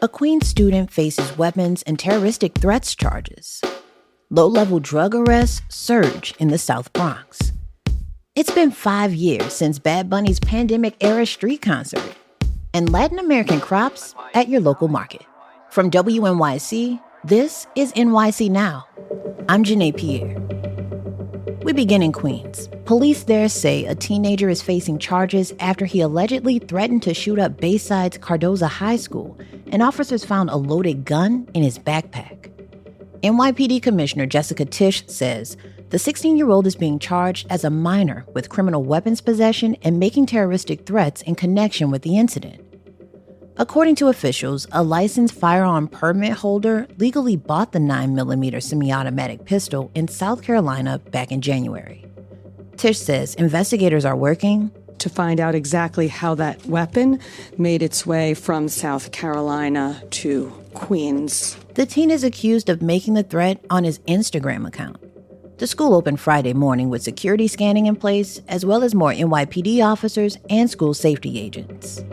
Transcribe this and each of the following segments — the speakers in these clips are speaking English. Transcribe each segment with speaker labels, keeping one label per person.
Speaker 1: A Queens student faces weapons and terroristic threats charges. Low-level drug arrests surge in the South Bronx. It's been 5 years since Bad Bunny's pandemic-era street concert. And Latin American crops at your local market. From WNYC, this is NYC Now. I'm Janae Pierre. We begin in Queens. Police there say a teenager is facing charges after he allegedly threatened to shoot up Bayside's Cardozo High School, and officers found a loaded gun in his backpack. NYPD Commissioner Jessica Tisch says the 16-year-old is being charged as a minor with criminal weapons possession and making terroristic threats in connection with the incident. According to officials, a licensed firearm permit holder legally bought the 9mm semi-automatic pistol in South Carolina back in January. Tisch says investigators are working
Speaker 2: to find out exactly how that weapon made its way from South Carolina to Queens.
Speaker 1: The teen is accused of making the threat on his Instagram account. The school opened Friday morning with security scanning in place, as well as more NYPD officers and school safety agents.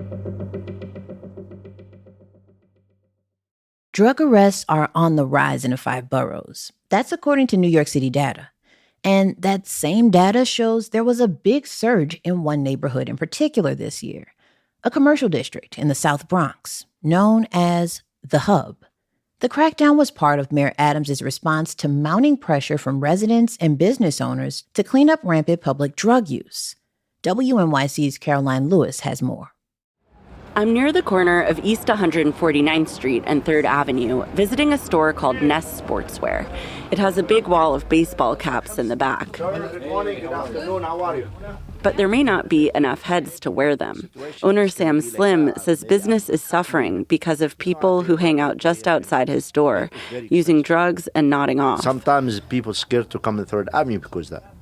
Speaker 1: Drug arrests are on the rise in the 5 boroughs. That's according to New York City data. And that same data shows there was a big surge in one neighborhood in particular this year, a commercial district in the South Bronx, known as the Hub. The crackdown was part of Mayor Adams' response to mounting pressure from residents and business owners to clean up rampant public drug use. WNYC's Caroline Lewis has more.
Speaker 3: I'm near the corner of East 149th Street and 3rd Avenue, visiting a store called Nest Sportswear. It has a big wall of baseball caps in the back.
Speaker 4: Good morning, good afternoon, how are you?
Speaker 3: But there may not be enough heads to wear them. Owner Sam Slim says business is suffering because of people who hang out just outside his store, using drugs and nodding off.
Speaker 4: Sometimes people scared to come to 3rd Avenue because of that.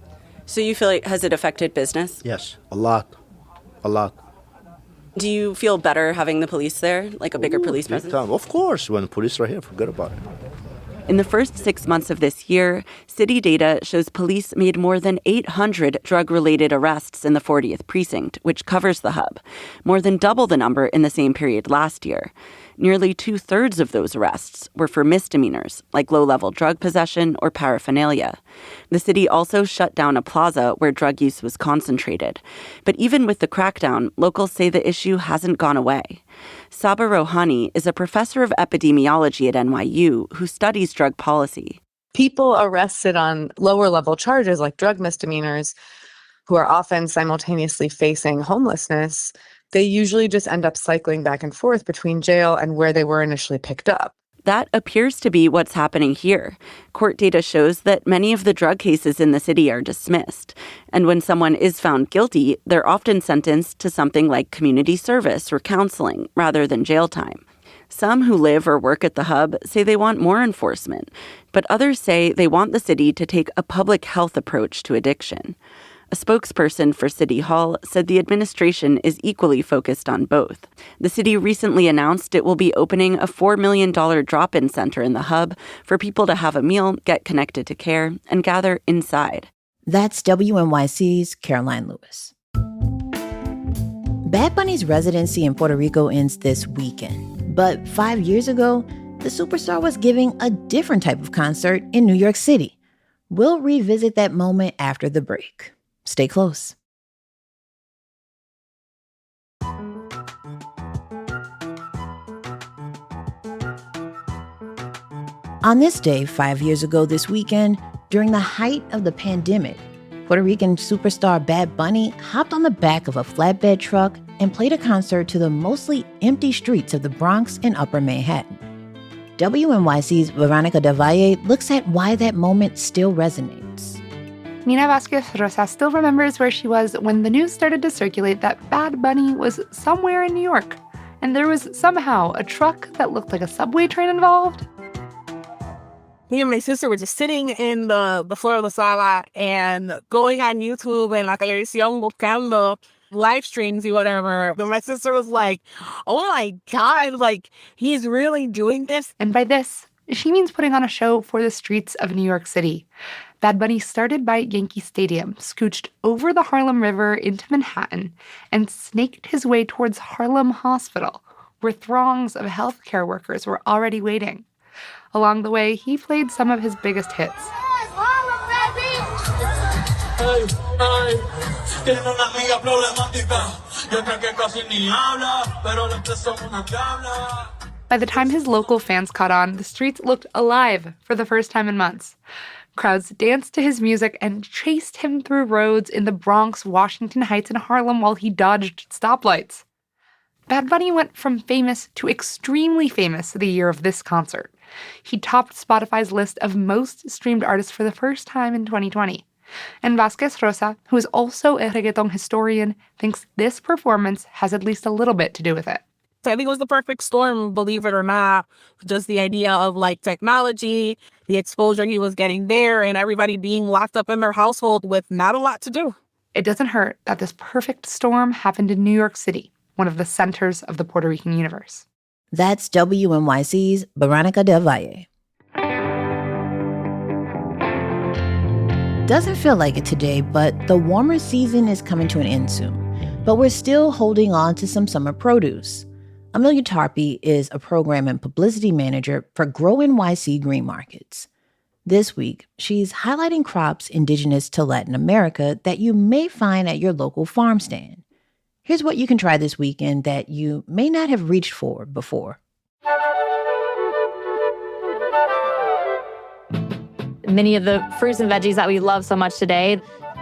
Speaker 3: So you feel like, has it affected business?
Speaker 4: Yes, a lot.
Speaker 3: Do you feel better having the police there, like a bigger police presence?
Speaker 4: Of course, when the police are here, forget about it.
Speaker 3: In the first 6 months of this year, city data shows police made more than 800 drug-related arrests in the 40th precinct, which covers the Hub, more than double the number in the same period last year. Nearly 2/3 of those arrests were for misdemeanors, like low-level drug possession or paraphernalia. The city also shut down a plaza where drug use was concentrated. But even with the crackdown, locals say the issue hasn't gone away. Saba Rohani is a professor of epidemiology at NYU who studies drug policy.
Speaker 5: People arrested on lower-level charges like drug misdemeanors who are often simultaneously facing homelessness, they usually just end up cycling back and forth between jail and where they were initially picked up.
Speaker 3: That appears to be what's happening here. Court data shows that many of the drug cases in the city are dismissed. And when someone is found guilty, they're often sentenced to something like community service or counseling rather than jail time. Some who live or work at the Hub say they want more enforcement, but others say they want the city to take a public health approach to addiction. A spokesperson for City Hall said the administration is equally focused on both. The city recently announced it will be opening a $4 million drop-in center in the Hub for people to have a meal, get connected to care, and gather inside.
Speaker 1: That's WNYC's Caroline Lewis. Bad Bunny's residency in Puerto Rico ends this weekend. But 5 years ago, the superstar was giving a different type of concert in New York City. We'll revisit that moment after the break. Stay close. On this day, 5 years ago this weekend, during the height of the pandemic, Puerto Rican superstar Bad Bunny hopped on the back of a flatbed truck and played a concert to the mostly empty streets of the Bronx and Upper Manhattan. WNYC's Veronica Del Valle looks at why that moment still resonates.
Speaker 6: Nina Vasquez Rosa still remembers where she was when the news started to circulate that Bad Bunny was somewhere in New York, and there was somehow a truck that looked like a subway train involved.
Speaker 7: Me and my sister were just sitting in the floor of the sala and going on YouTube and la televisión buscando live streams or whatever. But my sister was like, oh my God, like, he's really doing this.
Speaker 6: And by this, she means putting on a show for the streets of New York City. Bad Bunny started by Yankee Stadium, scooched over the Harlem River into Manhattan, and snaked his way towards Harlem Hospital, where throngs of healthcare workers were already waiting. Along the way, he played some of his biggest hits. By the time his local fans caught on, the streets looked alive for the first time in months. Crowds danced to his music and chased him through roads in the Bronx, Washington Heights, and Harlem while he dodged stoplights. Bad Bunny went from famous to extremely famous the year of this concert. He topped Spotify's list of most streamed artists for the first time in 2020. And Vasquez Rosa, who is also a reggaeton historian, thinks this performance has at least a little bit to do with it.
Speaker 7: I think it was the perfect storm, believe it or not. Just the idea of like technology, the exposure he was getting there, and everybody being locked up in their household with not a lot to do.
Speaker 6: It doesn't hurt that this perfect storm happened in New York City, one of the centers of the Puerto Rican universe.
Speaker 1: That's WNYC's Veronica Del Valle. Doesn't feel like it today, but the warmer season is coming to an end soon. But we're still holding on to some summer produce. Amelia Tarpey is a program and publicity manager for WNYC Green Markets. This week, she's highlighting crops indigenous to Latin America that you may find at your local farm stand. Here's what you can try this weekend that you may not have reached for before.
Speaker 8: Many of the fruits and veggies that we love so much today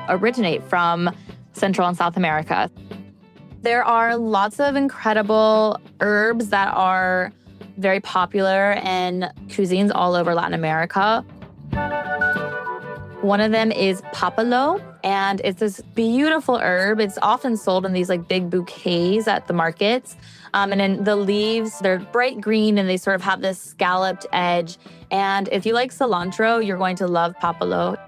Speaker 8: originate from Central and South America. There are lots of incredible herbs that are very popular in cuisines all over Latin America. One of them is papalo, and it's this beautiful herb. It's often sold in these like big bouquets at the markets. And then the leaves, they're bright green and they sort of have this scalloped edge. And if you like cilantro, you're going to love papalo.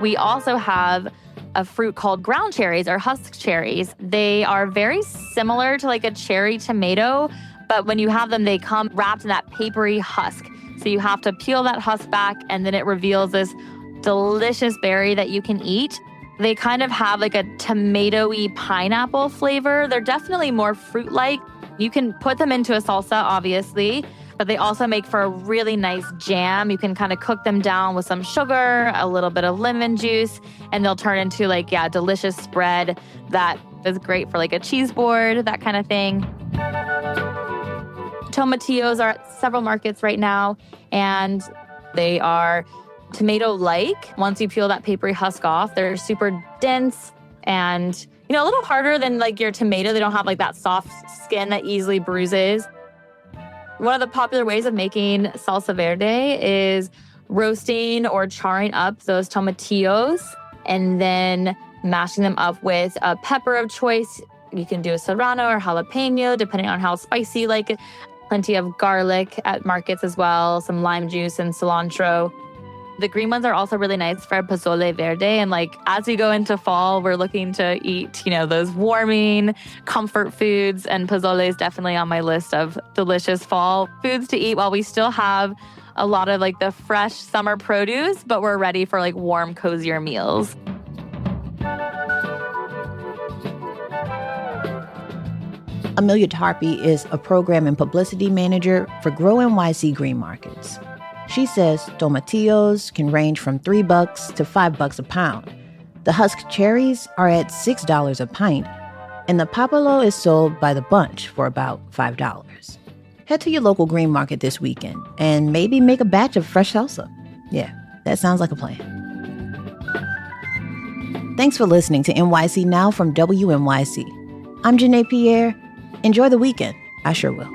Speaker 8: We also have a fruit called ground cherries or husk cherries. They are very similar to like a cherry tomato, but when you have them, they come wrapped in that papery husk. So you have to peel that husk back, and then it reveals this delicious berry that you can eat. They kind of have like a tomato-y pineapple flavor. They're definitely more fruit-like. You can put them into a salsa, obviously, but they also make for a really nice jam. You can kind of cook them down with some sugar, a little bit of lemon juice, and they'll turn into like, a delicious spread that is great for like a cheese board, that kind of thing. Tomatillos are at several markets right now, and they are tomato-like. Once you peel that papery husk off, they're super dense and, a little harder than like your tomato. They don't have like that soft skin that easily bruises. One of the popular ways of making salsa verde is roasting or charring up those tomatillos and then mashing them up with a pepper of choice. You can do a serrano or jalapeno, depending on how spicy you like it. Plenty of garlic at markets as well, some lime juice and cilantro. The green ones are also really nice for pozole verde. And like as we go into fall, we're looking to eat, those warming comfort foods. And pozole is definitely on my list of delicious fall foods to eat while we still have a lot of like the fresh summer produce, but we're ready for like warm, cozier meals.
Speaker 1: Amelia Tarpey is a program and publicity manager for WNYC Green Markets. She says tomatillos can range from $3 to $5 a pound. The husk cherries are at $6 a pint, and the papalo is sold by the bunch for about $5. Head to your local green market this weekend and maybe make a batch of fresh salsa. Yeah, that sounds like a plan. Thanks for listening to NYC Now from WNYC. I'm Janae Pierre. Enjoy the weekend. I sure will.